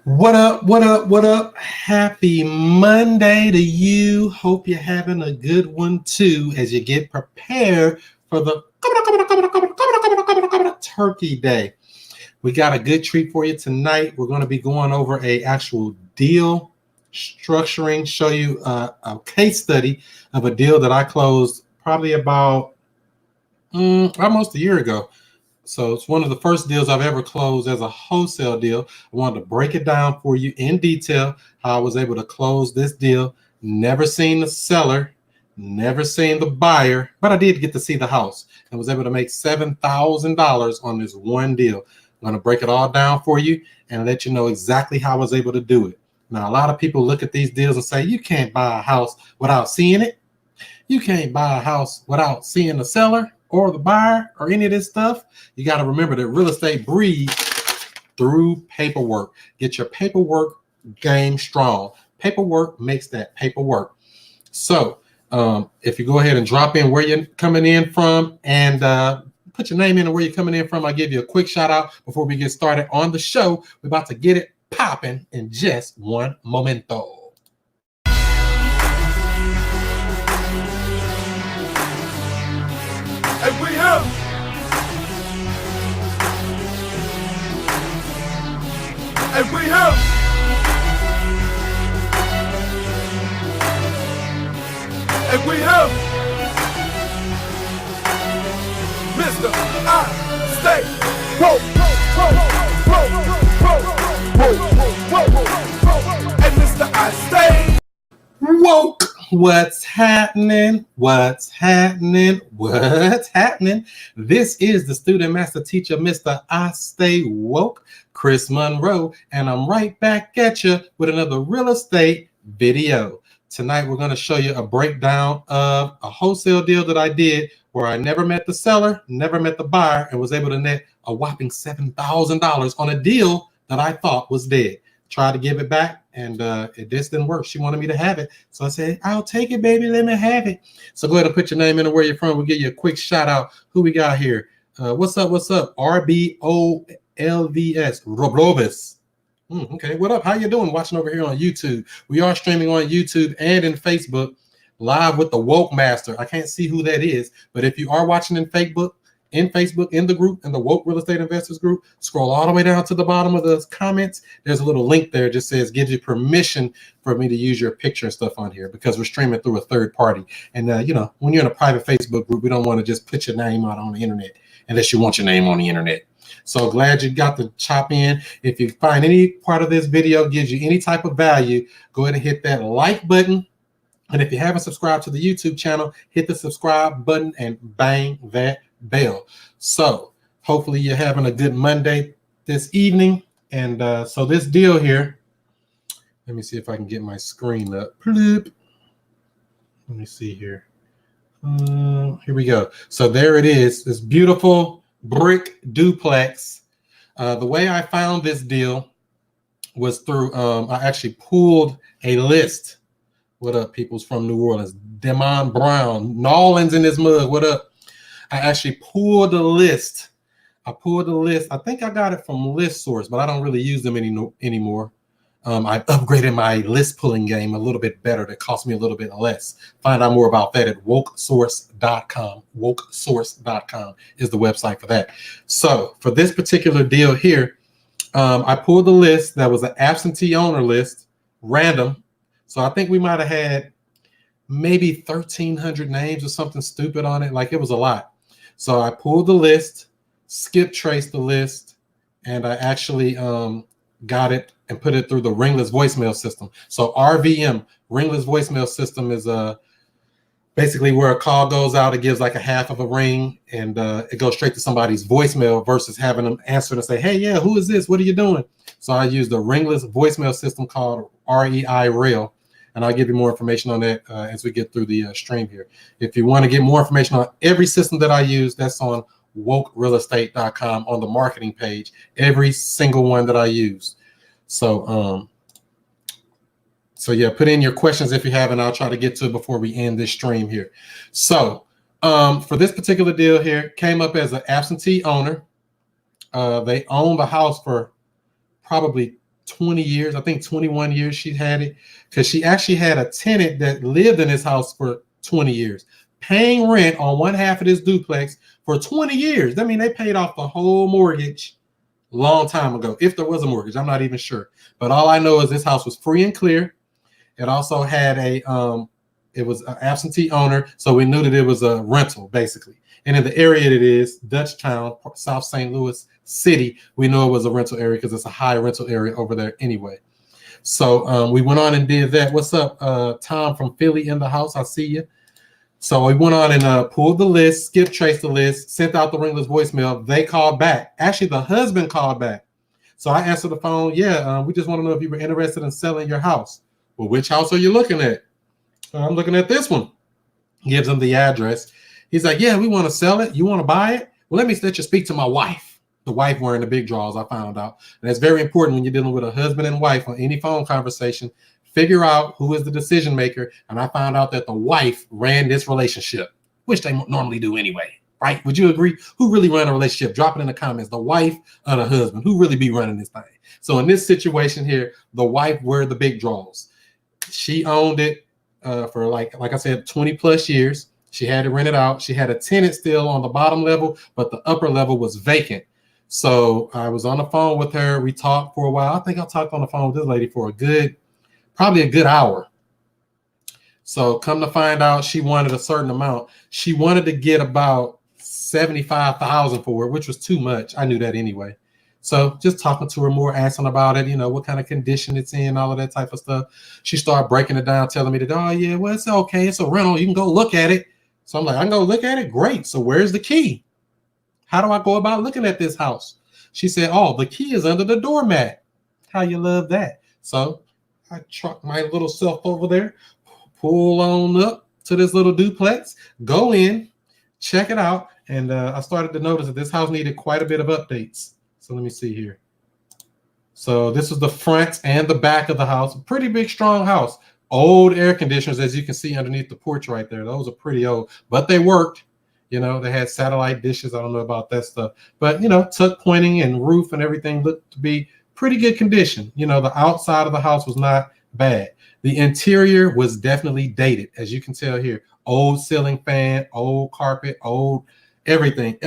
What up? What up? What up? Happy Monday to you. Hope you're having a good one too as you get prepared for the Turkey Day. We got a good treat for you tonight. We're going to be going over a actual deal structuring, show you a case study of a deal that I closed probably about almost a year ago. So it's one of the first deals I've ever closed as a wholesale deal. I wanted to break it down for you in detail, how I was able to close this deal. Never seen the seller, never seen the buyer, but I did get to see the house and was able to make $7,000 on this one deal. I'm going to break it all down for you and let you know exactly how I was able to do it. Now, a lot of people look at these deals and say, you can't buy a house without seeing it. You can't buy a house without seeing the seller or the buyer or any of this stuff. You got to remember that real estate breeds through paperwork. Get your paperwork game strong. Paperwork makes that paperwork. So if you go ahead and drop in where you're coming in from and put your name in and where you're coming in from, I'll give you a quick shout out before we get started on the show. We're about to get it popping in just one momento. And we have Mr. I Stay and Mr. I Stay Woke. What's happening? What's happening? What's happening? This is the student master teacher, Mr. I Stay Woke, Chris Monroe, and I'm right back at you with another real estate video. Tonight, we're going to show you a breakdown of a wholesale deal that I did where I never met the seller, never met the buyer, and was able to net a whopping $7,000 on a deal that I thought was dead. Tried to give it back, and it just didn't work. She wanted me to have it. So I said, I'll take it, baby. Let me have it. So go ahead and put your name in and where you're from. We'll give you a quick shout out. Who we got here? What's up? What's up? RBOLVS. Roblovis. Okay, what up? How you doing? Watching over here on YouTube. We are streaming on YouTube and in Facebook live with the Woke Master. I can't see who that is, but if you are watching in Facebook, in the group, in the Woke Real Estate Investors group, scroll all the way down to the bottom of the comments. There's a little link there. It just says, gives you permission for me to use your picture and stuff on here because we're streaming through a third party. And, when you're in a private Facebook group, we don't want to just put your name out on the internet unless you want your name on the internet. So glad you got to chop in. If you find any part of this video gives you any type of value, go ahead and hit that like button. And if you haven't subscribed to the YouTube channel, hit the subscribe button and bang that bell. So hopefully you're having a good Monday this evening. And so this deal here, let me see if I can get my screen up. Let me see here. Here we go. So there it is, this beautiful brick duplex. The way I found this deal was through, I actually pulled a list. What up, peoples from New Orleans? Demond Brown, Nolans in this mug. What up? I actually pulled the list. I think I got it from List Source, but I don't really use them anymore. I upgraded my list pulling game a little bit better. That cost me a little bit less. Find out more about that at wokesource.com. Wokesource.com is the website for that. So for this particular deal here, I pulled the list that was an absentee owner list, random. So I think we might have had maybe 1,300 names or something stupid on it. Like it was a lot. So I pulled the list, skip traced the list, and I actually got it and put it through the ringless voicemail system. So RVM, ringless voicemail system, is basically where a call goes out, it gives like a half of a ring, and it goes straight to somebody's voicemail versus having them answer and say, hey, yeah, who is this? What are you doing? So I used a ringless voicemail system called REI Rail. And I'll give you more information on that as we get through the stream here. If you want to get more information on every system that I use, that's on wokerealestate.com on the marketing page, every single one that I use. So yeah, put in your questions if you have, and I'll try to get to it before we end this stream here. So for this particular deal here, came up as an absentee owner. They owned the house for probably 20 years. I think 21 years she had it, because she actually had a tenant that lived in this house for 20 years, paying rent on one half of this duplex for 20 years. I mean, they paid off the whole mortgage long time ago, if there was a mortgage. I'm not even sure. But all I know is this house was free and clear. It also had it was an absentee owner, so we knew that it was a rental, basically. And in the area it is, Dutchtown, South St. Louis City, we know it was a rental area because it's a high rental area over there anyway. So we went on and did that. What's up, Tom from Philly in the house? I see you. So we went on and pulled the list, skip traced the list, sent out the ringler's voicemail. They called back. Actually, the husband called back. So I answered the phone. Yeah, we just want to know if you were interested in selling your house. Well, which house are you looking at? I'm looking at this one. Gives him the address. He's like, yeah, we want to sell it. You want to buy it? Well, let you speak to my wife. The wife wearing the big draws, I found out. And that's very important when you're dealing with a husband and wife on any phone conversation. Figure out who is the decision maker. And I found out that the wife ran this relationship, which they normally do anyway, right? Would you agree? Who really ran a relationship? Drop it in the comments. The wife or the husband? Who really be running this thing? So in this situation here, the wife were the big draws. She owned it for like I said, 20 plus years. She had it rented out. She had a tenant still on the bottom level, but the upper level was vacant. So I was on the phone with her. We talked for a while. I think I talked on the phone with this lady for probably a good hour. So come to find out, she wanted a certain amount. She wanted to get about $75,000 for it, which was too much. I knew that anyway. So just talking to her more, asking about it, what kind of condition it's in, all of that type of stuff. She started breaking it down, telling me that, oh yeah, well, it's okay. It's a rental. You can go look at it. So I'm like, I can go look at it? Great. So where's the key? How do I go about looking at this house? She said, oh, the key is under the doormat. How you love that? So I truck my little self over there, pull on up to this little duplex, go in, check it out. And I started to notice that this house needed quite a bit of updates. So let me see here. So this is the front and the back of the house. Pretty big, strong house. Old air conditioners, as you can see underneath the porch right there. Those are pretty old, but they worked. They had satellite dishes. I don't know about that stuff. But, tuck pointing and roof and everything looked to be pretty good condition. The outside of the house was not bad. The interior was definitely dated, as you can tell here. Old ceiling fan, old carpet, old everything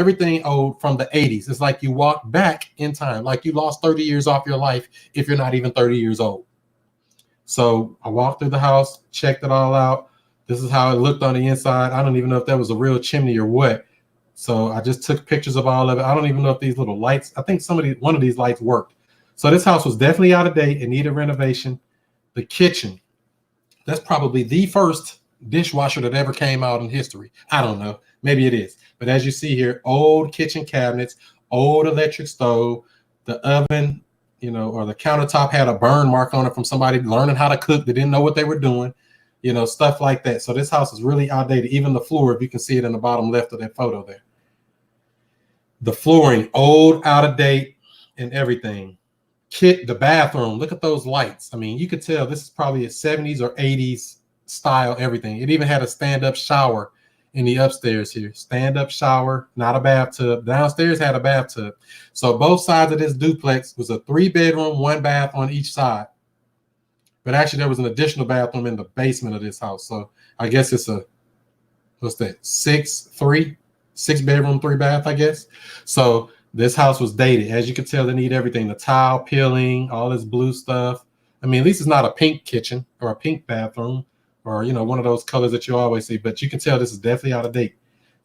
old from the 80s. It's like you walked back in time, like you lost 30 years off your life if you're not even 30 years old. So I walked through the house, checked it all out. This is how it looked on the inside. I don't even know if that was a real chimney or what. So I just took pictures of all of it. I don't even know if these little lights, I think one of these lights worked. So this house was definitely out of date. It needed renovation. The kitchen, that's probably the first dishwasher that ever came out in history. I don't know. Maybe it is. But as you see here, old kitchen cabinets, old electric stove, the oven, or the countertop had a burn mark on it from somebody learning how to cook. They didn't know what they were doing, stuff like that. So this house is really outdated. Even the floor, if you can see it in the bottom left of that photo there. The flooring, old, out of date, and everything. The bathroom, look at those lights. I mean, you could tell this is probably a 70s or 80s style, everything. It even had a stand-up shower in the upstairs here. Stand-up shower, not a bathtub. Downstairs had a bathtub. So both sides of this duplex was a 3-bedroom, 1 bath on each side. But actually, there was an additional bathroom in the basement of this house. So I guess it's what's that? 6-bedroom, 3 bath, I guess. So this house was dated. As you can tell, they need everything. The tile peeling, all this blue stuff. I mean, at least it's not a pink kitchen or a pink bathroom, or one of those colors that you always see, but you can tell this is definitely out of date.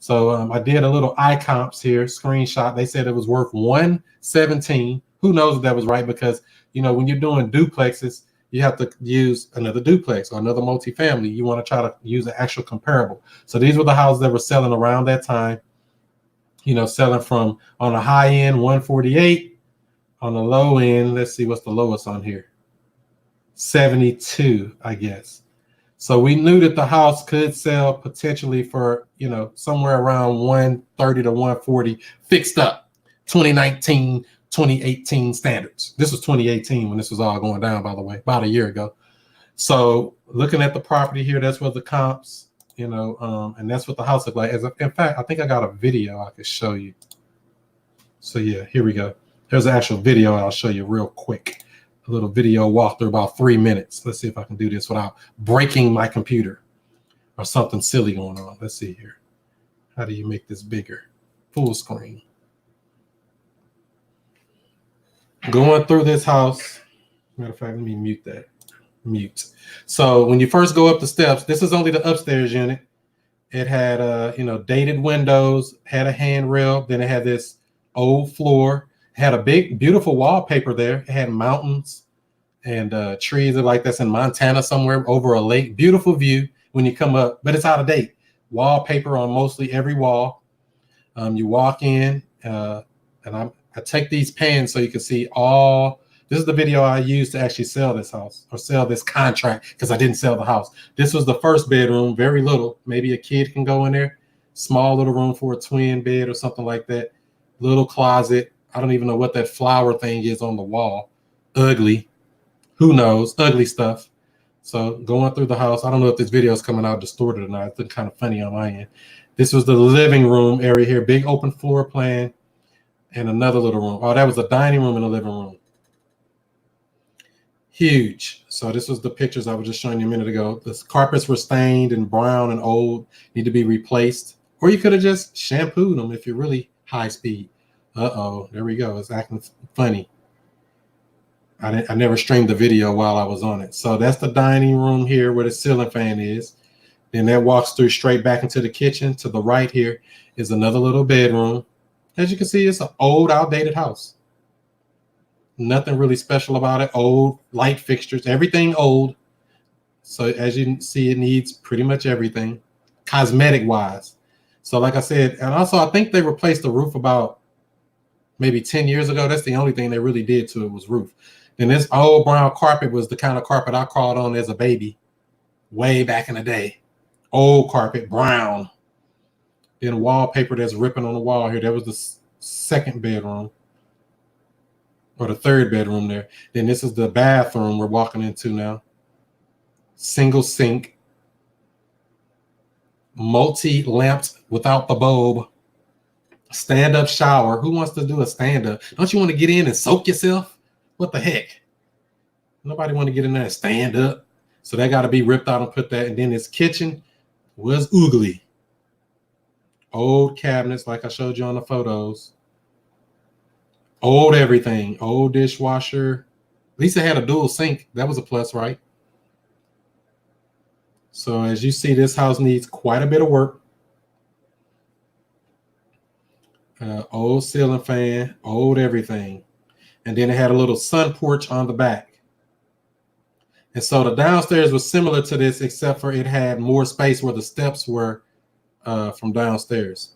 So I did a little eye comps here, screenshot. They said it was worth $117. Who knows if that was right? Because when you're doing duplexes, you have to use another duplex or another multifamily. You want to try to use an actual comparable. So these were the houses that were selling around that time. Selling from, on the high end, 148. On the low end, let's see what's the lowest on here. 72, I guess. So we knew that the house could sell potentially for, somewhere around 130 to 140 fixed up, 2019, 2018 standards. This was 2018 when this was all going down, by the way, about a year ago. So looking at the property here, that's what the comps, and that's what the house looked like. In fact, I think I got a video I could show you. So yeah, here we go. There's an actual video I'll show you real quick. a little video walkthrough, about 3 minutes. Let's see if I can do this without breaking my computer or something silly going on. Let's see here. How do you make this bigger? Full screen. Going through this house. Matter of fact, let me mute that. Mute. So when you first go up the steps, this is only the upstairs unit. It had dated windows, had a handrail, then it had this old floor, had a big, beautiful wallpaper there. It had mountains and trees like that's in Montana somewhere over a lake. Beautiful view when you come up, but it's out of date. Wallpaper on mostly every wall. You walk in, and I take these pans so you can see all. This is the video I used to actually sell this house or sell this contract because I didn't sell the house. This was the first bedroom, very little. Maybe a kid can go in there. Small little room for a twin bed or something like that. Little closet. I don't even know what that flower thing is on the wall. Ugly. Who knows? Ugly stuff. So going through the house, I don't know if this video is coming out distorted or not. It's been kind of funny on my end. This was the living room area here. Big open floor plan and another little room. Oh, that was a dining room and a living room. Huge. So this was the pictures I was just showing you a minute ago. The carpets were stained and brown and old, need to be replaced. Or you could have just shampooed them if you're really high speed. Uh-oh, there we go. It's acting funny. I never streamed the video while I was on it. So that's the dining room here where the ceiling fan is. Then that walks through straight back into the kitchen. To the right here is another little bedroom. As you can see, it's an old, outdated house. Nothing really special about it. Old light fixtures, everything old. So as you can see, it needs pretty much everything cosmetic wise. So like I said, and also I think they replaced the roof about maybe 10 years ago. That's the only thing they really did to it was roof. And this old brown carpet was the kind of carpet I crawled on as a baby way back in the day. Old carpet, brown. Then wallpaper that's ripping on the wall here. That was the second bedroom. Or the third bedroom there. Then this is the bathroom we're walking into now. Single sink. Multi-lamped without the bulb. Stand-up shower. Who wants to do a stand-up? Don't you want to get in and soak yourself? What the heck? Nobody want to get in there and stand up. So that got to be ripped out and put that. And then this kitchen was ugly. Old cabinets like I showed you on the photos. Old everything, old dishwasher. At least it had a dual sink. That was a plus, right? So as you see, this house needs quite a bit of work. Old ceiling fan, old everything. And then it had a little sun porch on the back. And so the downstairs was similar to this, except for it had more space where the steps were from downstairs.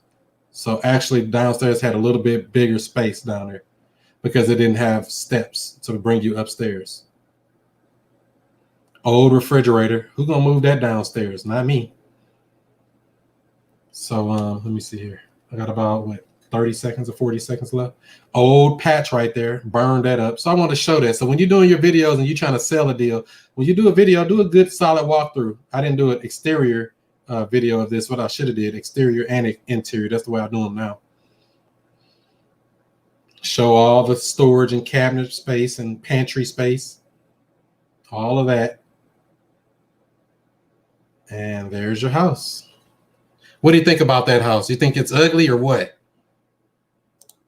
So actually downstairs had a little bit bigger space down there, because it didn't have steps to bring you upstairs. Old refrigerator. Who's gonna move that downstairs? Not me. So let me see here. I got about 30 seconds or 40 seconds left. Old patch right there. Burned that up. So I want to show that. So when you're doing your videos and you're trying to sell a deal, when you do a video, do a good solid walkthrough. I didn't do an exterior video of this. What I should have did, exterior and interior. That's the way I do them now. Show all the storage and cabinet space and pantry space. All of that. And there's your house. What do you think about that house? You think it's ugly or what?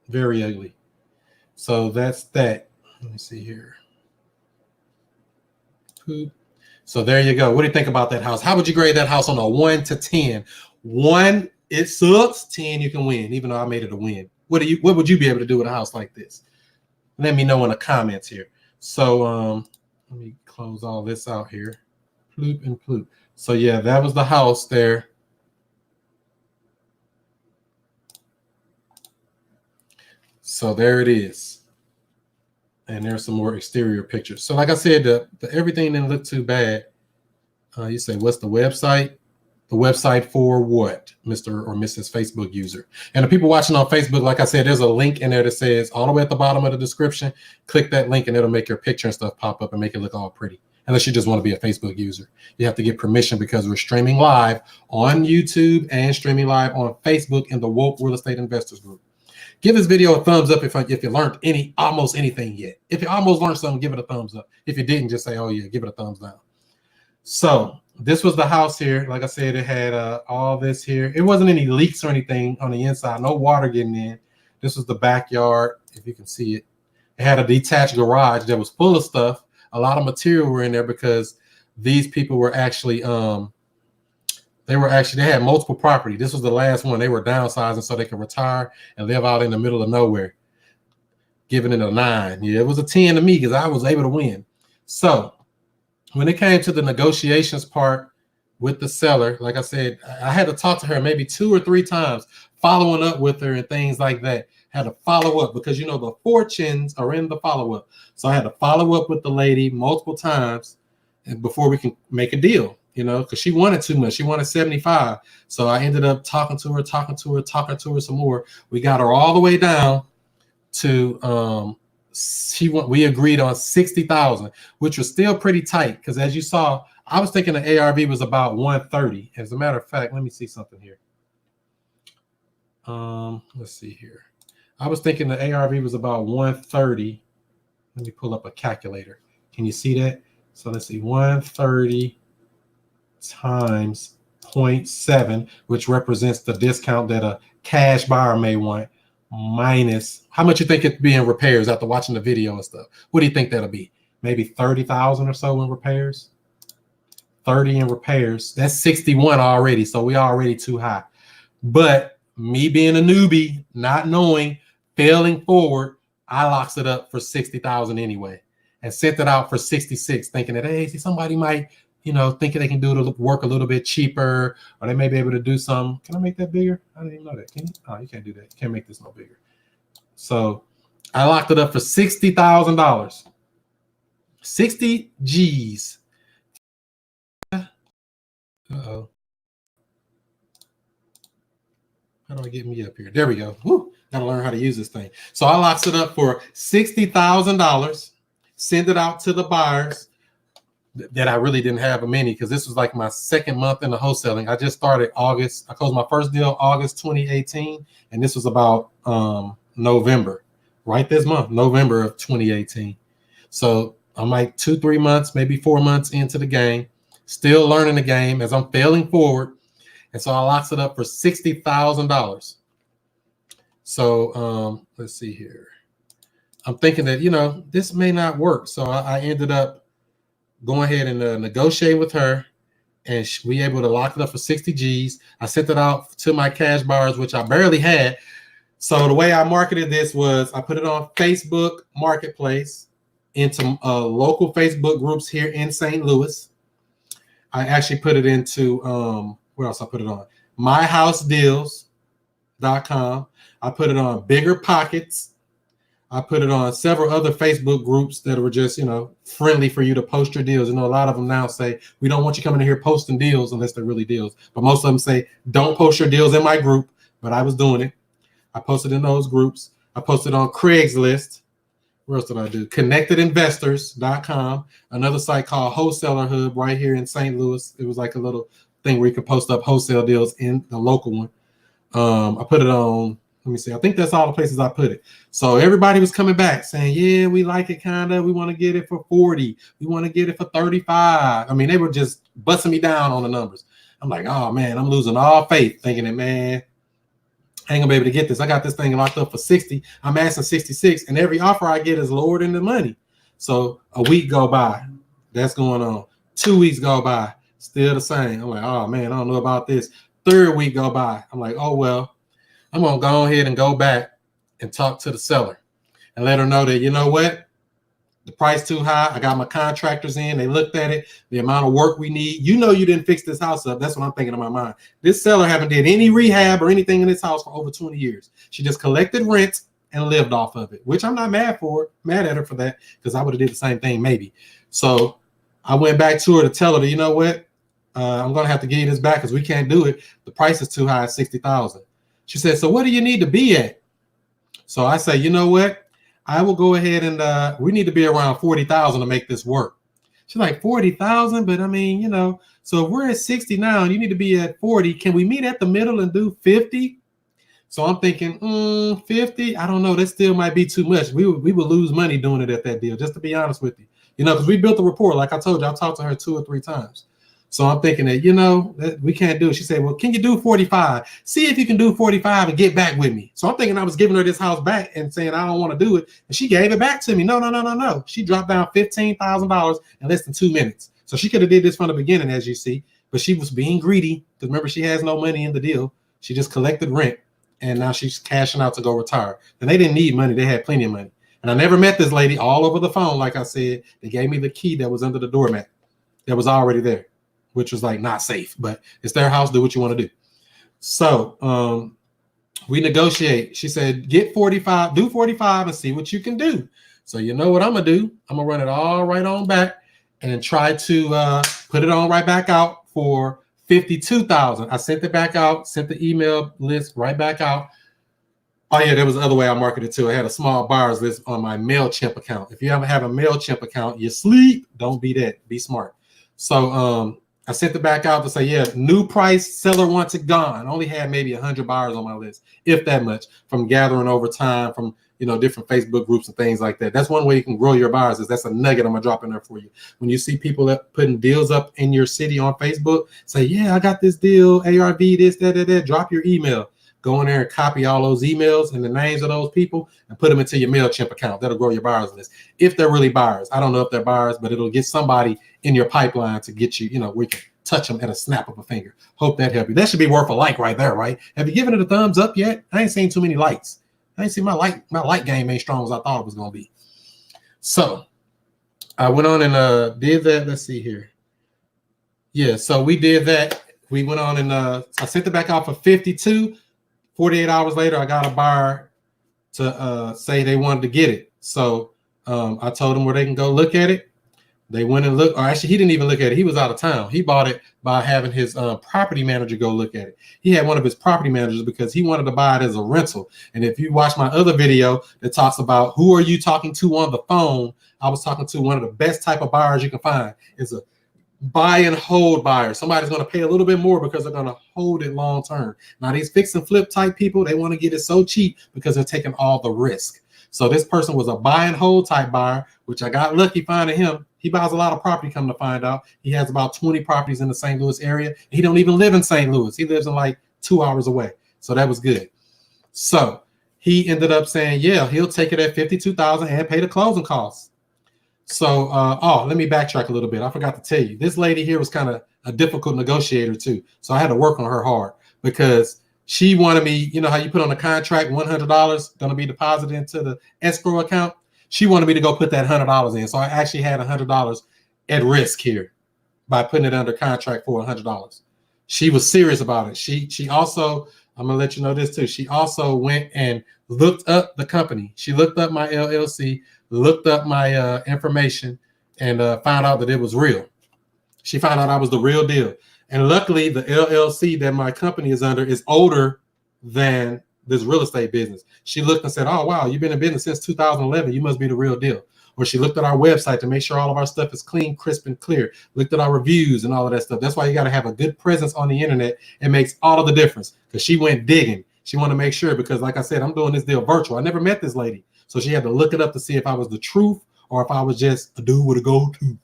Very ugly. So that's that. Let me see here. Poop. So there you go. What do you think about that house? How would you grade that house on a 1 to 10? 1, it sucks. 10, you can win, even though I made it a win. What would you be able to do with a house like this? Let me know in the comments here. So let me close all this out here. Ploop and ploop. So yeah, that was the house there. So there it is. And there's some more exterior pictures. So like I said, the everything didn't look too bad. You say, what's the website? The website for what, Mr. or Mrs. Facebook user? And the people watching on Facebook, like I said, there's a link in there that says all the way at the bottom of the description. Click that link and it'll make your picture and stuff pop up and make it look all pretty. Unless you just want to be a Facebook user. You have to get permission because we're streaming live on YouTube and streaming live on Facebook in the Woke Real Estate Investors Group. Give this video a thumbs up if you learned almost anything yet. If you almost learned something, give it a thumbs up. If you didn't, just say, oh yeah, give it a thumbs down. So this was the house here. Like I said, it had all this here. It wasn't any leaks or anything on the inside. No water getting in. This was the backyard, if you can see it. It had a detached garage that was full of stuff. A lot of material were in there because these people were actually they had multiple property. This was the last one. They were downsizing so they could retire and live out in the middle of nowhere, giving it a 9. Yeah, it was a 10 to me because I was able to win. So when it came to the negotiations part with the seller, like I said, I had to talk to her maybe 2 or 3 times, following up with her and things like that. Had to follow up because, you know, the fortunes are in the follow-up. So I had to follow up with the lady multiple times before we can make a deal, you know, because she wanted too much. She wanted 75. So I ended up talking to her some more. We got her all the way down to we agreed on 60,000, which was still pretty tight because, as you saw, I was thinking the ARV was about 130. As a matter of fact, let me see something here. Let's see here. I was thinking the ARV was about 130. Let me pull up a calculator. Can you see that? So let's see, 130 times 0.7, which represents the discount that a cash buyer may want, minus how much you think it'd be in repairs after watching the video and stuff. What do you think that'll be? Maybe 30,000 or so in repairs. 30 in repairs. That's 61 already. So we already too high. But me being a newbie, not knowing, failing forward, I locks it up for 60,000 anyway, and sent it out for 66, thinking that, hey, see, somebody might, you know, thinking they can do the work a little bit cheaper, or they may be able to do some. Can I make that bigger? I didn't even know that. Can you? Oh, you can't do that. You can't make this no bigger. So I locked it up for $60,000. 60 G's. Uh-oh. How do I get me up here? There we go. Woo. Gotta learn how to use this thing. So I locked it up for $60,000. Send it out to the buyers that I really didn't have many because this was like my second month in the wholesaling. I just started August. I closed my first deal August 2018, and this was about November, right this month, November of 2018. So I'm like 2-3 months, maybe 4 months into the game, still learning the game as I'm failing forward. And so I locked it up for $60,000. So let's see here. I'm thinking that, you know, this may not work. So I ended up going ahead and negotiate with her, and we able to lock it up for 60 G's. I sent it out to my cash buyers, which I barely had. So the way I marketed this was I put it on Facebook Marketplace into local Facebook groups here in St. Louis. I actually put it into, where else I put it on? myhousedeals.com. I put it on Bigger Pockets. I put it on several other Facebook groups that were just, you know, friendly for you to post your deals. You know, a lot of them now say, we don't want you coming in here posting deals unless they're really deals. But most of them say, don't post your deals in my group. But I was doing it. I posted in those groups. I posted on Craigslist. What else did I do? ConnectedInvestors.com, another site called Wholesaler Hub right here in St. Louis. It was like a little thing where you could post up wholesale deals in the local one. I put it on, let me see, I think that's all the places I put it. So everybody was coming back saying, yeah, we like it kind of. We want to get it for 40. We want to get it for 35. I mean, they were just busting me down on the numbers. I'm like, oh, man, I'm losing all faith, thinking that, man, I ain't gonna be able to get this. I got this thing locked up for 60. I'm asking 66, and every offer I get is lower than the money. So a week go by. That's going on. 2 weeks go by. Still the same. I'm like, oh, man, I don't know about this. Third week go by. I'm like, oh, well, I'm going to go ahead and go back and talk to the seller and let her know that, you know what? The price too high. I got my contractors in. They looked at it. The amount of work we need. You know you didn't fix this house up. That's what I'm thinking in my mind. This seller haven't did any rehab or anything in this house for over 20 years. She just collected rent and lived off of it, which I'm not mad at her for that, because I would have did the same thing maybe. So I went back to her to tell her that, you know what? I'm going to have to give you this back because we can't do it. The price is too high, 60,000. She said, so what do you need to be at? So I say, you know what? I will go ahead and we need to be around 40,000 to make this work. She's like, 40,000? But I mean, you know, so if we're at 60 now and you need to be at 40, can we meet at the middle and do 50? So I'm thinking, 50. I don't know. That still might be too much. We would lose money doing it at that deal. Just to be honest with you, because we built a rapport. Like I told you, I talked to her 2 or 3 times. So I'm thinking that, that we can't do it. She said, well, can you do 45? See if you can do 45 and get back with me. So I'm thinking I was giving her this house back and saying, I don't want to do it. And she gave it back to me. No. She dropped down $15,000 in less than 2 minutes. So she could have did this from the beginning, as you see, but she was being greedy because remember, she has no money in the deal. She just collected rent and now she's cashing out to go retire. And they didn't need money. They had plenty of money. And I never met this lady all over the phone. Like I said, they gave me the key that was under the doormat that was already there, which was like not safe, but it's their house. Do what you want to do. So we negotiate. She said, get 45, do 45 and see what you can do. So you know what I'm going to do? I'm going to run it all right on back and try to put it on right back out for $52,000. I sent it back out, sent the email list right back out. Oh yeah, there was the other way I marketed too. I had a small buyers list on my MailChimp account. If you ever have a MailChimp account, you sleep. Don't be that. Be smart. So I sent it back out to say, yeah, new price, seller wants it gone. I only had maybe 100 buyers on my list, if that much, from gathering over time from different Facebook groups and things like that. That's one way you can grow your buyers. That's a nugget I'm gonna drop in there for you. When you see people putting deals up in your city on Facebook, say, yeah, I got this deal, ARV, this, that. Drop your email. Go in there and copy all those emails and the names of those people and put them into your MailChimp account. That'll grow your buyers list. If they're really buyers. I don't know if they're buyers, but it'll get somebody in your pipeline to get you, we can touch them at a snap of a finger. Hope that helped you. That should be worth a like right there, right? Have you given it a thumbs up yet? I ain't seen too many likes. I ain't seen my like game ain't strong as I thought it was going to be. So I went on and did that. Let's see here. Yeah, so we did that. We went on and I sent it back out for 52. 48 hours later, I got a buyer to say they wanted to get it. So I told them where they can go look at it. They went and looked. Or actually, he didn't even look at it. He was out of town. He bought it by having his property manager go look at it. He had one of his property managers because he wanted to buy it as a rental. And if you watch my other video that talks about who are you talking to on the phone, I was talking to one of the best type of buyers you can find. It's a buy and hold buyer. Somebody's going to pay a little bit more because they're going to hold it long term. Now, these fix and flip type people, they want to get it so cheap because they're taking all the risk. So this person was a buy and hold type buyer, which I got lucky finding him. He buys a lot of property, come to find out. He has about 20 properties in the St. Louis area. He don't even live in St. Louis. He lives in like 2 hours away. So that was good. So he ended up saying, yeah, he'll take it at $52,000 and pay the closing costs. So, let me backtrack a little bit. I forgot to tell you, this lady here was kind of a difficult negotiator too. So I had to work on her hard because she wanted me, you know how you put on a contract, $100 going to be deposited into the escrow account. She wanted me to go put that $100 in. So I actually had $100 at risk here by putting it under contract for $100. She was serious about it. She also, I'm going to let you know this too. She also went and looked up the company. She looked up my LLC, looked up my information, and found out that it was real. She found out I was the real deal. And luckily, the LLC that my company is under is older than this real estate business. She looked and said, oh, wow, you've been in business since 2011. You must be the real deal. Or she looked at our website to make sure all of our stuff is clean, crisp, and clear. Looked at our reviews and all of that stuff. That's why you got to have a good presence on the internet. It makes all of the difference because she went digging. She wanted to make sure because, like I said, I'm doing this deal virtual. I never met this lady. So she had to look it up to see if I was the truth or if I was just a dude with a go-to.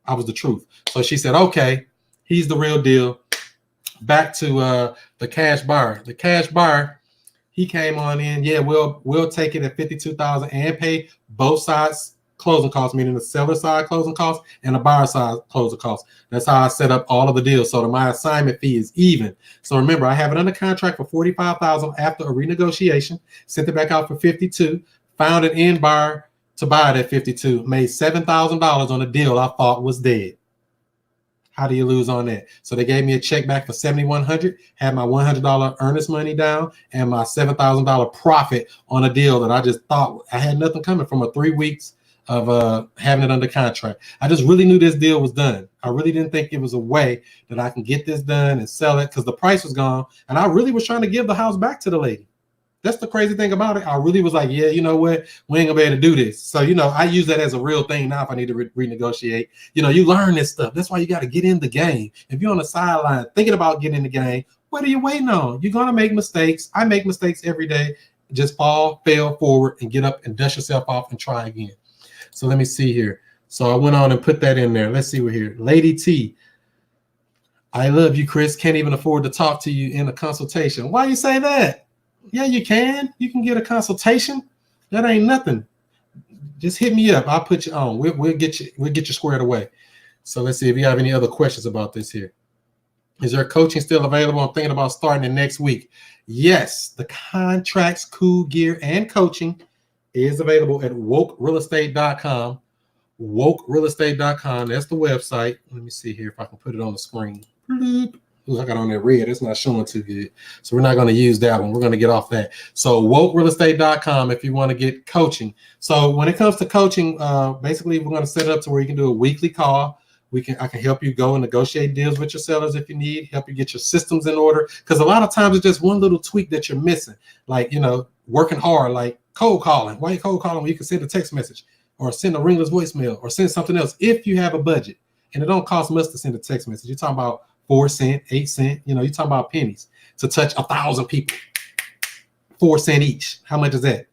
I was the truth. So she said, okay, he's the real deal. Back to the cash buyer. The cash buyer, he came on in. Yeah, we'll take it at $52,000 and pay both sides closing costs, meaning the seller side closing costs and the buyer side closing costs. That's how I set up all of the deals. So that my assignment fee is even. So remember, I have it under contract for $45,000 after a renegotiation. Sent it back out for $52,000. Found an end buyer to buy it at $52,000. Made $7,000 on a deal I thought was dead. How do you lose on that? So they gave me a check back for $7,100, had my $100 earnest money down, and my $7,000 profit on a deal that I just thought I had nothing coming from 3 weeks of having it under contract. I just really knew this deal was done. I really didn't think it was a way that I can get this done and sell it because the price was gone. And I really was trying to give the house back to the lady. That's the crazy thing about it. I really was like, yeah, you know what? We ain't gonna be able to do this. So, I use that as a real thing now if I need to renegotiate. You learn this stuff. That's why you got to get in the game. If you're on the sideline thinking about getting in the game, What are you waiting on? You're going to make mistakes. I make mistakes every day. Just fall, fail forward, and get up and dust yourself off and try again. So let me see here. So I went on and put that in there. Let's see, we're here. Lady T. I love you, Chris. Can't even afford to talk to you in a consultation. Why you say that? Yeah, you can. You can get a consultation. That ain't nothing. Just hit me up. I'll put you on. We'll get you squared away. So let's see if you have any other questions about this here. Is there coaching still available? I'm thinking about starting it next week. Yes, the contracts, cool gear, and coaching is available at wokerealestate.com. Wokerealestate.com. That's the website. Let me see here if I can put it on the screen. Ooh, I got on that red. It's not showing too good. So we're not going to use that one. We're going to get off that. So wokerealestate.com if you want to get coaching. So when it comes to coaching, basically we're going to set it up to where you can do a weekly call. I can help you go and negotiate deals with your sellers if you need, help you get your systems in order. Because a lot of times it's just one little tweak that you're missing. Like, working hard, like cold calling. Why you cold calling when you can send a text message or send a ringless voicemail or send something else if you have a budget. And it don't cost much to send a text message. You're talking about 4 cents, 8 cents, you're talking about pennies to touch 1,000 people, 4 cents each. How much is that?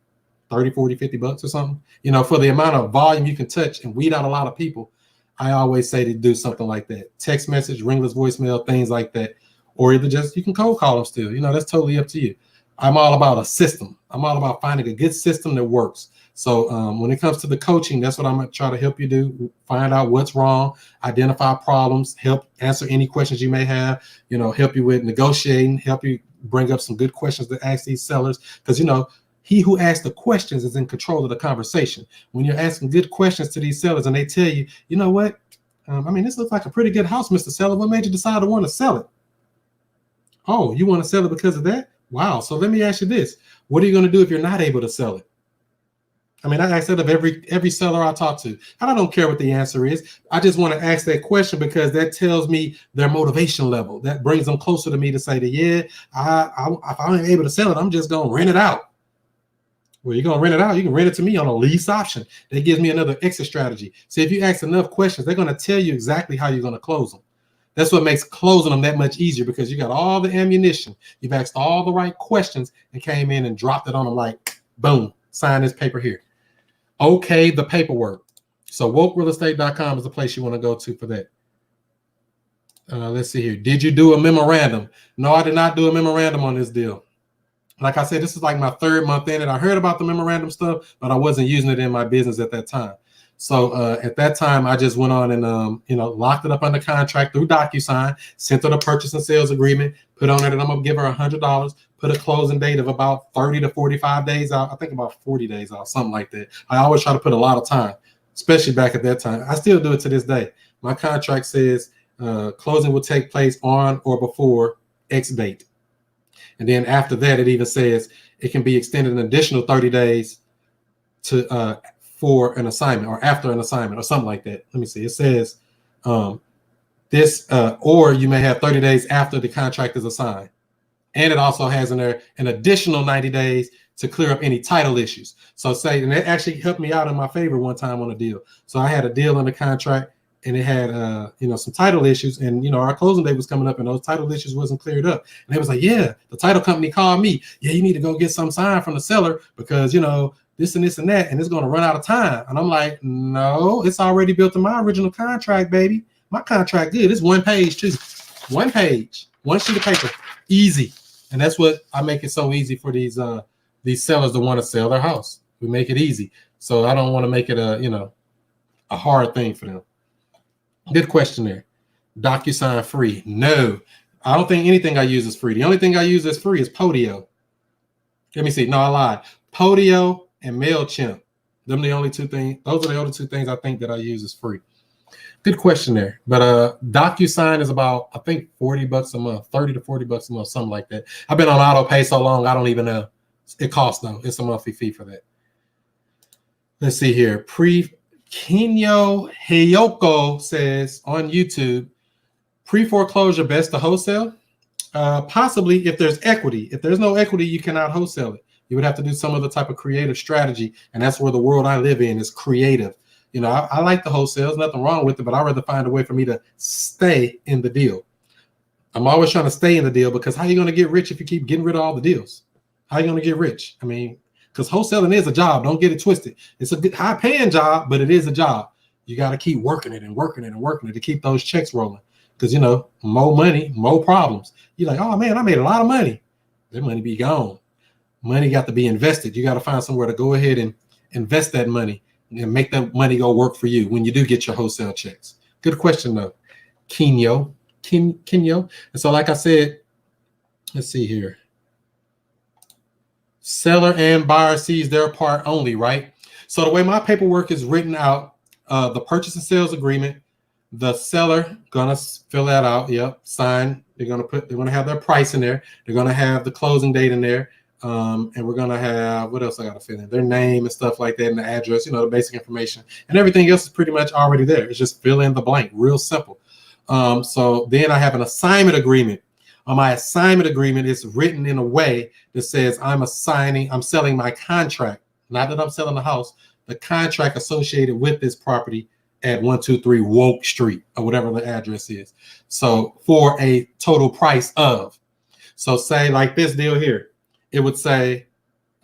30, 40, 50 bucks or something? For the amount of volume you can touch and weed out a lot of people, I always say to do something like that. Text message, ringless voicemail, things like that. Or either just, you can cold call them still. That's totally up to you. I'm all about a system. I'm all about finding a good system that works. So when it comes to the coaching, that's what I'm going to try to help you do. Find out what's wrong, identify problems, help answer any questions you may have, help you with negotiating, help you bring up some good questions to ask these sellers. Because, he who asks the questions is in control of the conversation. When you're asking good questions to these sellers and they tell you, you know what? This looks like a pretty good house, Mr. Seller. What made you decide to want to sell it? Oh, you want to sell it because of that? Wow. So let me ask you this. What are you going to do if you're not able to sell it? I ask that of every seller I talk to. And I don't care what the answer is. I just want to ask that question because that tells me their motivation level. That brings them closer to me to say that, yeah, if I'm able to sell it, I'm just going to rent it out. Well, you're going to rent it out. You can rent it to me on a lease option. That gives me another exit strategy. So if you ask enough questions, they're going to tell you exactly how you're going to close them. That's what makes closing them that much easier because you got all the ammunition. You've asked all the right questions and came in and dropped it on them like, boom, sign this paper here. Okay, the paperwork. So wokerealestate.com is the place you want to go to for that. Let's see here. Did you do a memorandum? No, I did not do a memorandum on this deal. Like I said, this is like my 3rd month in it. I heard about the memorandum stuff, but I wasn't using it in my business at that time. So at that time, I just went on and, locked it up under contract through DocuSign, sent her the purchase and sales agreement, put on it that I'm going to give her $100, put a closing date of about 30 to 45 days out. I think about 40 days out, something like that. I always try to put a lot of time, especially back at that time. I still do it to this day. My contract says closing will take place on or before X date. And then after that, it even says it can be extended an additional 30 days to for an assignment or after an assignment or something like that. Let me see. It says this or you may have 30 days after the contract is assigned. And it also has in there an additional 90 days to clear up any title issues. So and that actually helped me out in my favor one time on a deal. So I had a deal on the contract and it had, some title issues and, our closing date was coming up and those title issues wasn't cleared up. And they was like, yeah, the title company called me. Yeah, you need to go get some signed from the seller because, this and this and that, and it's going to run out of time. And I'm like, no, it's already built in my original contract, baby. My contract good. It's 1 page too. 1 page, 1 sheet of paper, easy. And that's what I make it so easy for these sellers to want to sell their house. We make it easy. So I don't want to make it a hard thing for them. Good question there. DocuSign free? No, I don't think anything I use is free. The only thing I use that's free is Podio. Let me see. No, I lied. Podio and MailChimp. Them the only 2 things. Those are the only 2 things I think that I use is free. Good question there. But DocuSign is about, I think, $40 a month, 30 to $40 a month, something like that. I've been on auto pay so long, I don't even know. It costs though. It's a monthly fee for that. Let's see here. Kinyo Heyoko says on YouTube, pre-foreclosure best to wholesale? Possibly if there's equity. If there's no equity, you cannot wholesale it. You would have to do some other type of creative strategy. And that's where the world I live in is creative. I like the wholesale. There's nothing wrong with it, but I'd rather find a way for me to stay in the deal. I'm always trying to stay in the deal, because how are you going to get rich if you keep getting rid of all the deals? How are you going to get rich? I mean, because wholesaling is a job. Don't get it twisted. It's a good, high-paying job, but it is a job. You got to keep working it and working it and working it to keep those checks rolling. Because, you know, more money, more problems. You're like, oh, man, I made a lot of money. That money be gone. Money got to be invested. You got to find somewhere to go ahead and invest that money and make that money go work for you when you do get your wholesale checks. Good question, though. Kenyo. And so, like I said, let's see here. Seller and buyer sees their part only, right? So the way my paperwork is written out, the purchase and sales agreement, the seller gonna fill that out. Yep, sign. They're gonna have their price in there. They're gonna have the closing date in there. And we're gonna have, what else I gotta fill in? Their name and stuff like that, and the address, you know, the basic information, and everything else is pretty much already there. It's just fill in the blank, real simple. So then I have an assignment agreement. On my assignment agreement, it's written in a way that says I'm selling my contract, not that I'm selling the house, the contract associated with this property at 123 Woke Street, or whatever the address is. So for a total price of, so say like this deal here, it would say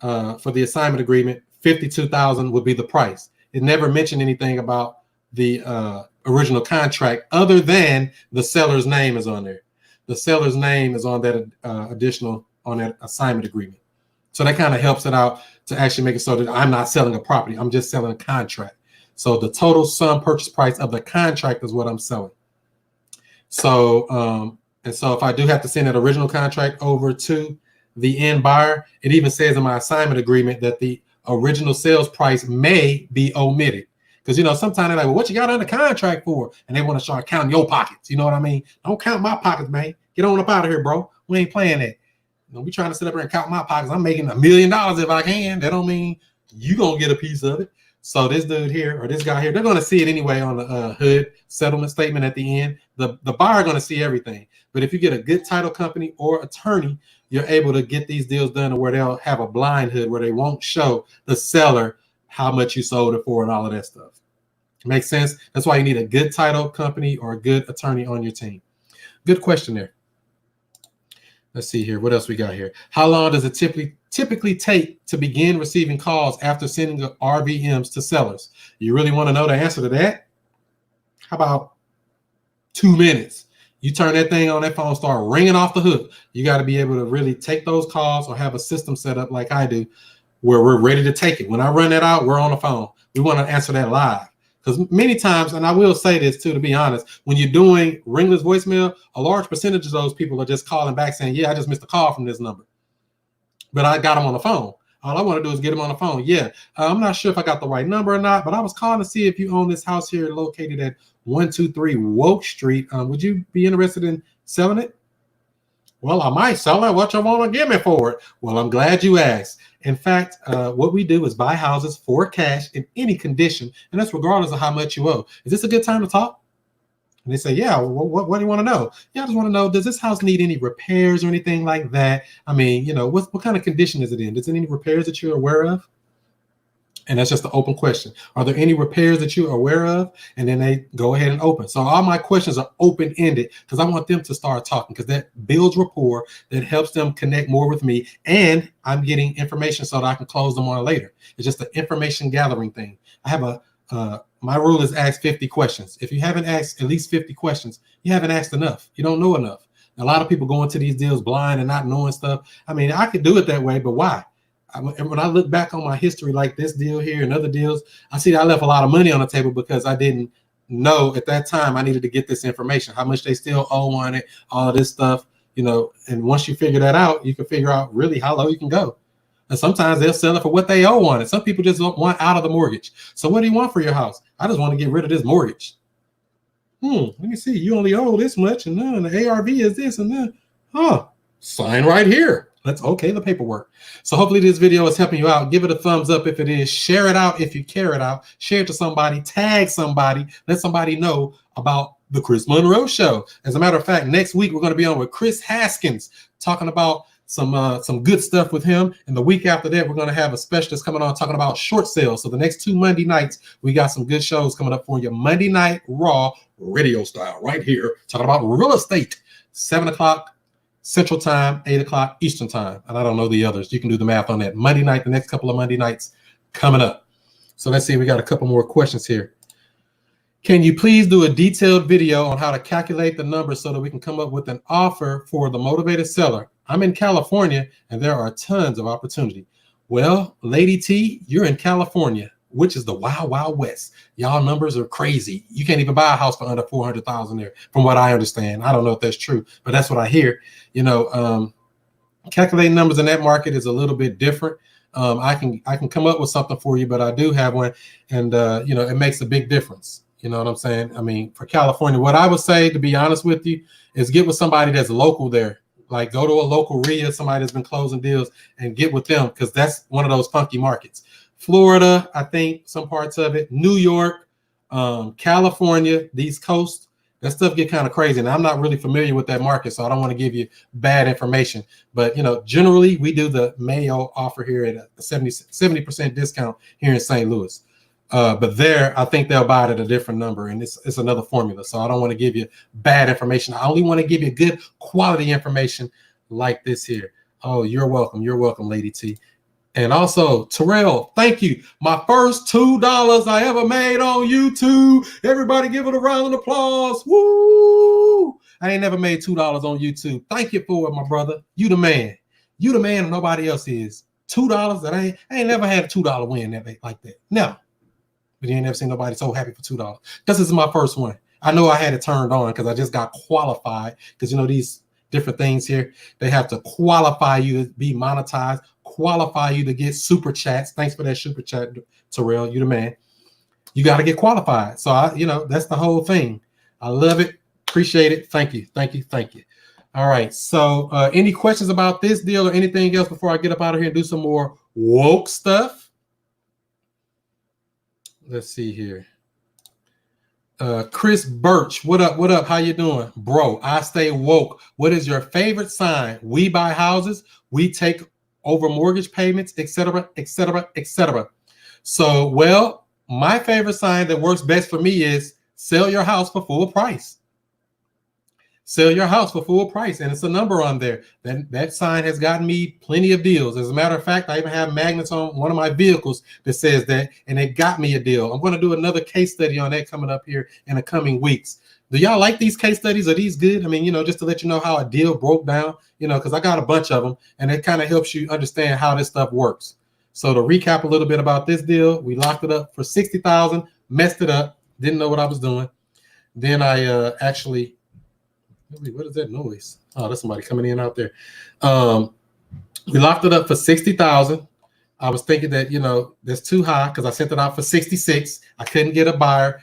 for the assignment agreement, $52,000 would be the price. It never mentioned anything about the original contract other than the seller's name is on there. The seller's name is on that on that assignment agreement. So that kind of helps it out to actually make it so that I'm not selling a property. I'm just selling a contract. So the total sum purchase price of the contract is what I'm selling. So, and so if I do have to send that original contract over to the end buyer, it even says in my assignment agreement that the original sales price may be omitted. Because, you know, sometimes they're like, well, what you got under contract for? And they want to start counting your pockets. You know what I mean? Don't count my pockets, man. Get on up out of here, bro. We ain't playing that. Don't be trying to sit up here and count my pockets. I'm making $1 million if I can. That don't mean you going to get a piece of it. So this dude here, or this guy here, they're going to see it anyway on the HUD settlement statement at the end. The buyer going to see everything. But if you get a good title company or attorney, you're able to get these deals done where they'll have a blind HUD where they won't show the seller how much you sold it for and all of that stuff. Makes sense? That's why you need a good title company or a good attorney on your team. Good question there. Let's see here. What else we got here? How long does it typically take to begin receiving calls after sending the RVMs to sellers? You really want to know the answer to that? How about 2 minutes? You turn that thing on, that phone start ringing off the hook. You got to be able to really take those calls or have a system set up like I do where we're ready to take it. When I run that out, we're on the phone. We want to answer that live. Because many times, and I will say this too, to be honest, when you're doing ringless voicemail, a large percentage of those people are just calling back saying, yeah, I just missed a call from this number, but I got them on the phone. All I want to do is get them on the phone. Yeah, I'm not sure if I got the right number or not, but I was calling to see if you own this house here located at 123 Woke Street. Would you be interested in selling it? Well, I might sell it. What you want to give me for it? Well, I'm glad you asked. In fact, what we do is buy houses for cash in any condition, and that's regardless of how much you owe. Is this a good time to talk? And they say, yeah, what do you want to know? Yeah, I just want to know, does this house need any repairs or anything like that? I mean, you know, what kind of condition is it in? Is there any repairs that you're aware of? And that's just an open question. Are there any repairs that you're aware of? And then they go ahead and open. So all my questions are open-ended because I want them to start talking, because that builds rapport, that helps them connect more with me. And I'm getting information so that I can close them on later. It's just an information gathering thing. I have my rule is ask 50 questions. If you haven't asked at least 50 questions, you haven't asked enough. You don't know enough. A lot of people go into these deals blind and not knowing stuff. I mean, I could do it that way, but why? When I look back on my history, like this deal here and other deals, I see that I left a lot of money on the table because I didn't know at that time I needed to get this information, how much they still owe on it, all of this stuff, you know. And once you figure that out, you can figure out really how low you can go. And sometimes they'll sell it for what they owe on it. Some people just want out of the mortgage. So what do you want for your house? I just want to get rid of this mortgage. Let me see. You only owe this much, and then the ARV is this, and then, sign right here. Let's okay the paperwork. So hopefully this video is helping you out. Give it a thumbs up if it is. Share it out if you care it out. Share it to somebody. Tag somebody. Let somebody know about the Chris Monroe Show. As a matter of fact, next week we're going to be on with Chris Haskins talking about some good stuff with him. And the week after that, we're going to have a specialist coming on talking about short sales. So the next 2 Monday nights, we got some good shows coming up for you. Monday Night Raw radio style right here, talking about real estate. 7 o'clock Central Time, 8 o'clock Eastern Time. And I don't know the others. You can do the math on that. Monday night, the next couple of Monday nights coming up. So let's see, we got a couple more questions here. Can you please do a detailed video on how to calculate the numbers so that we can come up with an offer for the motivated seller? I'm in California and there are tons of opportunity. Well, Lady T, you're in California, which is the wild, wild west. Y'all numbers are crazy. You can't even buy a house for under 400,000 there, from what I understand. I don't know if that's true, but that's what I hear. You know, calculating numbers in that market is a little bit different. I can come up with something for you, but I do have one, and you know, it makes a big difference. You know what I'm saying? I mean, for California, what I would say, to be honest with you, is get with somebody that's local there. Like, go to a local RIA, somebody that's been closing deals, and get with them, because that's one of those funky markets. Florida, I think some parts of it, New York, California, the East Coast, that stuff get kind of crazy. And I'm not really familiar with that market, so I don't want to give you bad information. But, you know, generally we do the Mayo offer here at a 70% discount here in St. Louis. But there, I think they'll buy it at a different number, and it's another formula. So I don't want to give you bad information. I only want to give you good quality information like this here. Oh, you're welcome. You're welcome, Lady T. And also, Terrell, thank you. My first $2 I ever made on YouTube. Everybody give it a round of applause. Woo! I ain't never made $2 on YouTube. Thank you for it, my brother. You the man. You the man and nobody else is. $2 that I ain't never had a $2 win that like that. No. But you ain't never seen nobody so happy for $2. This is my first one. I know I had it turned on because I just got qualified. Because, you know, these different things here, they have to qualify you to be monetized, qualify you to get super chats. Thanks for that super chat, Terrell. You the man. You got to get qualified. So, you know, that's the whole thing. I love it. Appreciate it. Thank you. Thank you. Thank you. All right. So any questions about this deal or anything else before I get up out of here and do some more woke stuff? Let's see here. Chris Birch, what up? What up? How you doing? Bro, I stay woke. What is your favorite sign? We buy houses. We take over mortgage payments, etc., etc., etc. So, well, my favorite sign that works best for me is sell your house for full price. Sell your house for full price, and it's a number on there. That sign has gotten me plenty of deals. As a matter of fact, I even have magnets on one of my vehicles that says that, and it got me a deal. I'm going to do another case study on that coming up here in the coming weeks. Do y'all like these case studies? Are these good? I mean, you know, just to let you know how a deal broke down, you know, because I got a bunch of them, and it kind of helps you understand how this stuff works. So to recap a little bit about this deal, we locked it up for $60,000, messed it up, didn't know what I was doing. Then I actually... What is that noise? Oh, that's somebody coming in out there. We locked it up for $60,000. I was thinking that, you know, that's too high because I sent it out for $66,000. I couldn't get a buyer.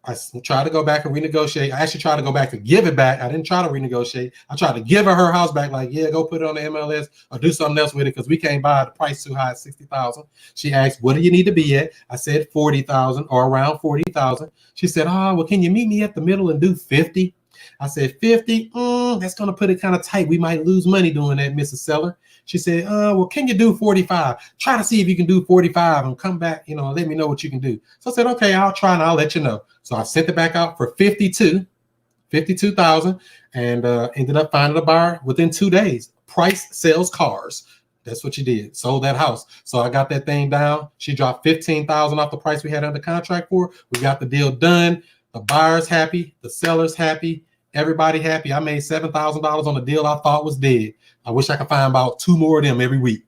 I tried to go back and renegotiate. I actually tried to go back to give it back. I didn't try to renegotiate. I tried to give her house back, like, yeah, go put it on the MLS or do something else with it because we can't buy it. The price too high at $60,000. She asked, what do you need to be at? I said $40,000 or around $40,000. She said, oh, well, can you meet me at the middle and do 50? I said 50. That's going to put it kind of tight. We might lose money doing that, Mrs. Seller. She said, well, can you do 45? Try to see if you can do 45 and come back, you know, and let me know what you can do. So I said, okay, I'll try and I'll let you know. So I sent it back out for $52,000 and ended up finding a buyer within 2 days. Price sells cars. That's what she did. Sold that house. So I got that thing down. She dropped $15,000 off the price we had under contract for. We got the deal done. The buyer's happy. The seller's happy. Everybody happy. I made $7,000 on a deal I thought was dead. I wish I could find about 2 more of them every week.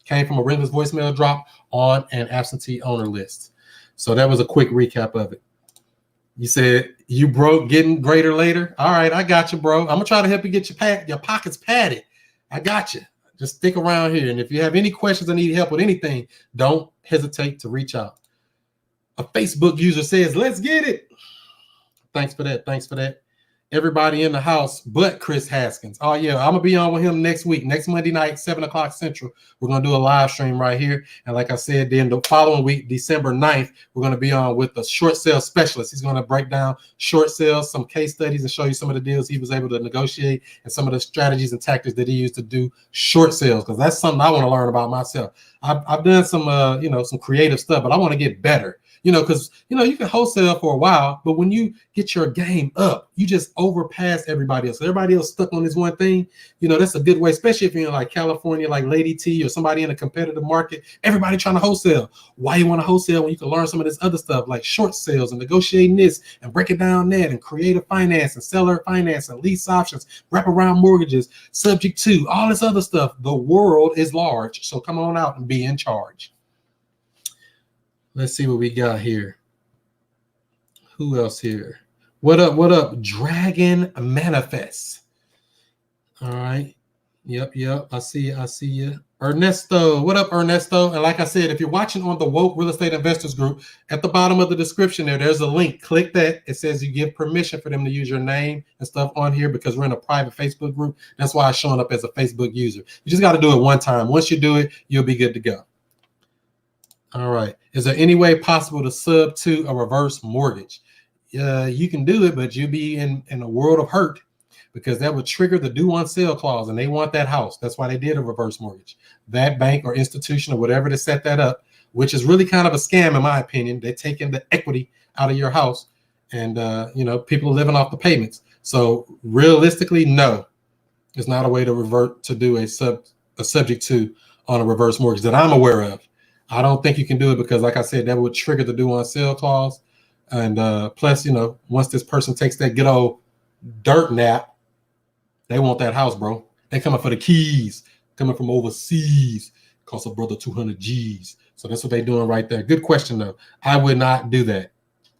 Came from a ringless voicemail drop on an absentee owner list. So that was a quick recap of it. You said you broke, getting greater later. All right, I got you, bro. I'm gonna try to help you get your pockets padded. I got you. Just stick around here. And if you have any questions or need help with anything, don't hesitate to reach out. A Facebook user says, let's get it. Thanks for that. Thanks for that. Everybody in the house but Chris Haskins. Oh, yeah, I'm going to be on with him next week. Next Monday night, 7 o'clock Central. We're going to do a live stream right here. And like I said, then the following week, December 9th, we're going to be on with the short sale specialist. He's going to break down short sales, some case studies, and show you some of the deals he was able to negotiate and some of the strategies and tactics that he used to do short sales, because that's something I want to learn about myself. I've done some, some creative stuff, but I want to get better. because you can wholesale for a while, but when you get your game up, you just overpass everybody else. Everybody else stuck on this one thing. That's a good way, especially if you're in like California, like Lady T or somebody in a competitive market. Everybody trying to wholesale. Why you want to wholesale when you can learn some of this other stuff like short sales and negotiating this and break it down that and creative finance and seller finance and lease options, wraparound mortgages, subject to all this other stuff. The world is large, so come on out and be in charge. Let's see what we got here. Who else here? What up? What up? Dragon Manifest. All right. Yep. I see you. Ernesto. What up, Ernesto? And like I said, if you're watching on the Woke Real Estate Investors Group, at the bottom of the description there's a link. Click that. It says you give permission for them to use your name and stuff on here because we're in a private Facebook group. That's why it's showing up as a Facebook user. You just got to do it one time. Once you do it, you'll be good to go. All right. Is there any way possible to sub to a reverse mortgage? You can do it, but you'll be in a world of hurt because that would trigger the due on sale clause, and they want that house. That's why they did a reverse mortgage. That bank or institution or whatever to set that up, which is really kind of a scam in my opinion. They're taking the equity out of your house, and people are living off the payments. So realistically, no, it's not a way to revert to do a subject to on a reverse mortgage that I'm aware of. I don't think you can do it because, like I said, that would trigger the due on sale clause. And plus, once this person takes that good old dirt nap, they want that house, bro. They coming for the keys, coming from overseas. Cost a brother 200 G's. So that's what they're doing right there. Good question, though. I would not do that.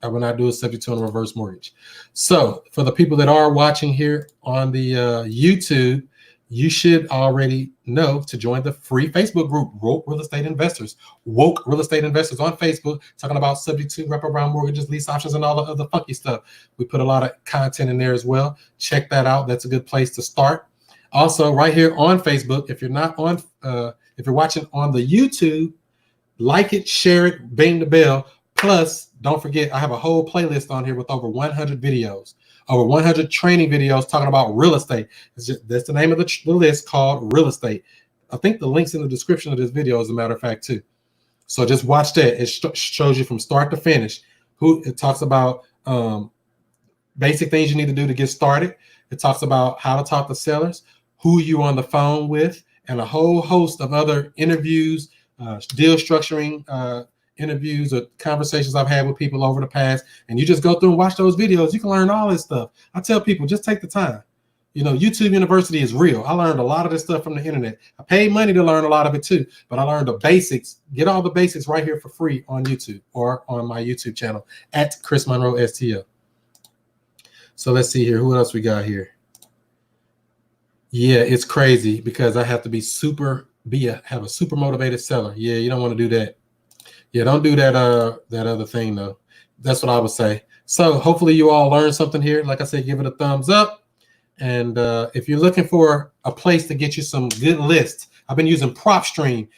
I would not do a subject to on a reverse mortgage. So for the people that are watching here on the YouTube, you should already know to join the free Facebook group, Woke Real Estate Investors. Woke Real Estate Investors on Facebook, talking about subject to wraparound mortgages, lease options, and all the other funky stuff. We put a lot of content in there as well. Check that out. That's a good place to start. Also, right here on Facebook, if you're not on, if you're watching on the YouTube, like it, share it, bang the bell. Plus, don't forget, I have a whole playlist on here with over 100 videos. Over 100 training videos talking about real estate. That's the name of the list, called Real Estate. I think the link's in the description of this video, as a matter of fact, too. So just watch that. It shows you from start to finish. It talks about basic things you need to do to get started. It talks about how to talk to sellers, who you're on the phone with, and a whole host of other interviews, deal structuring interviews or conversations I've had with people over the past, and you just go through and watch those videos. You can learn all this stuff. I tell people, just take the time. YouTube University is real. I learned a lot of this stuff from the internet. I paid money to learn a lot of it too, but I learned the basics. Get all the basics right here for free on YouTube or on my YouTube channel at Chris Monroe STL. So let's see here. Who else we got here? Yeah, it's crazy because I have to be have a super motivated seller. Yeah, you don't want to do that. Yeah, don't do that other thing though. That's what I would say. So hopefully you all learned something here. Like I said, give it a thumbs up. And if you're looking for a place to get you some good lists, I've been using PropStream.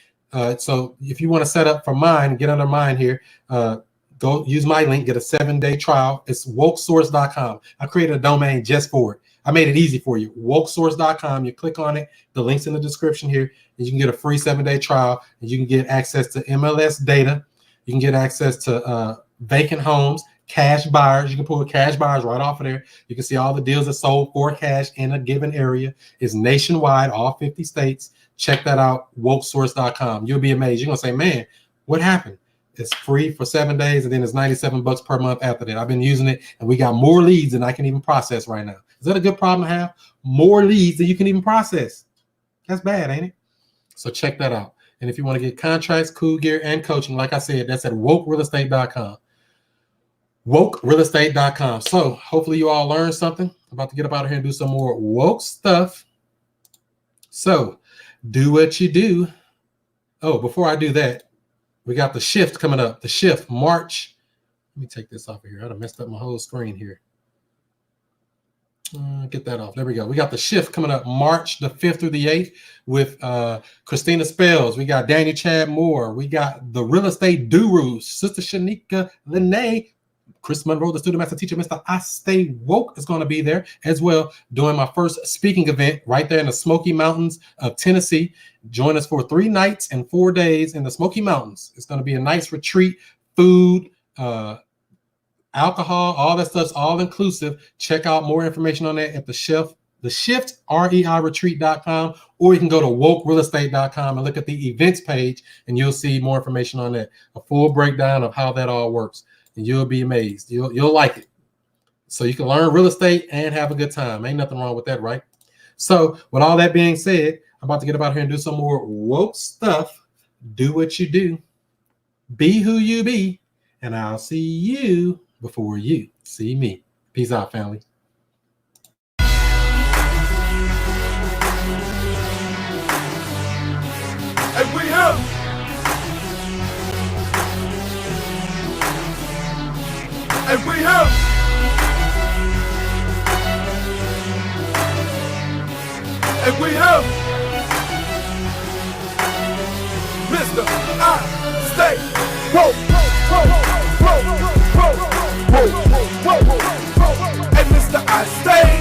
So if you want to set up for mine, get under mine here, go use my link, get a 7-day trial. It's wokesource.com. I created a domain just for it. I made it easy for you. Wokesource.com. You click on it. The link's in the description here. And you can get a free 7-day trial. And you can get access to MLS data. You can get access to vacant homes, cash buyers. You can pull cash buyers right off of there. You can see all the deals that sold for cash in a given area. It's nationwide, all 50 states. Check that out, wokesource.com. You'll be amazed. You're going to say, man, what happened? It's free for 7 days, and then it's $97 per month after that. I've been using it, and we got more leads than I can even process right now. Is that a good problem to have? More leads than you can even process. That's bad, ain't it? So check that out. And if you want to get contracts, cool gear, and coaching, like I said, that's at wokerealestate.com. wokerealestate.com. So hopefully you all learned something. I'm about to get up out of here and do some more woke stuff. So do what you do. Oh, before I do that, we got the shift coming up. The shift, March. Let me take this off of here. I done messed up my whole screen here. Get that off. There we go. We got the shift coming up March the 5th through the 8th with Christina Spells. We got Daniel Chad Moore. We got the Real Estate Gurus, Sister Shanika Lene. Chris Monroe, the student master teacher, Mr. I Stay Woke, is going to be there as well, doing my first speaking event right there in the Smoky Mountains of Tennessee. Join us for 3 nights and 4 days in the Smoky Mountains. It's going to be a nice retreat, food, alcohol, all that stuff's all inclusive. Check out more information on that at the shift retreat.com, or you can go to wokerealestate.com and look at the events page, and you'll see more information on that, a full breakdown of how that all works, and you'll be amazed. You'll like it. So you can learn real estate and have a good time. Ain't nothing wrong with that, right? So with all that being said, I'm about to get up out here and do some more woke stuff. Do what you do, be who you be, and I'll see you before you see me. Peace out, family. And we here. And we here. And we here. Mr. I stay. Whoa, whoa, whoa, whoa, whoa, whoa, whoa, whoa, whoa. And Mr. I stay.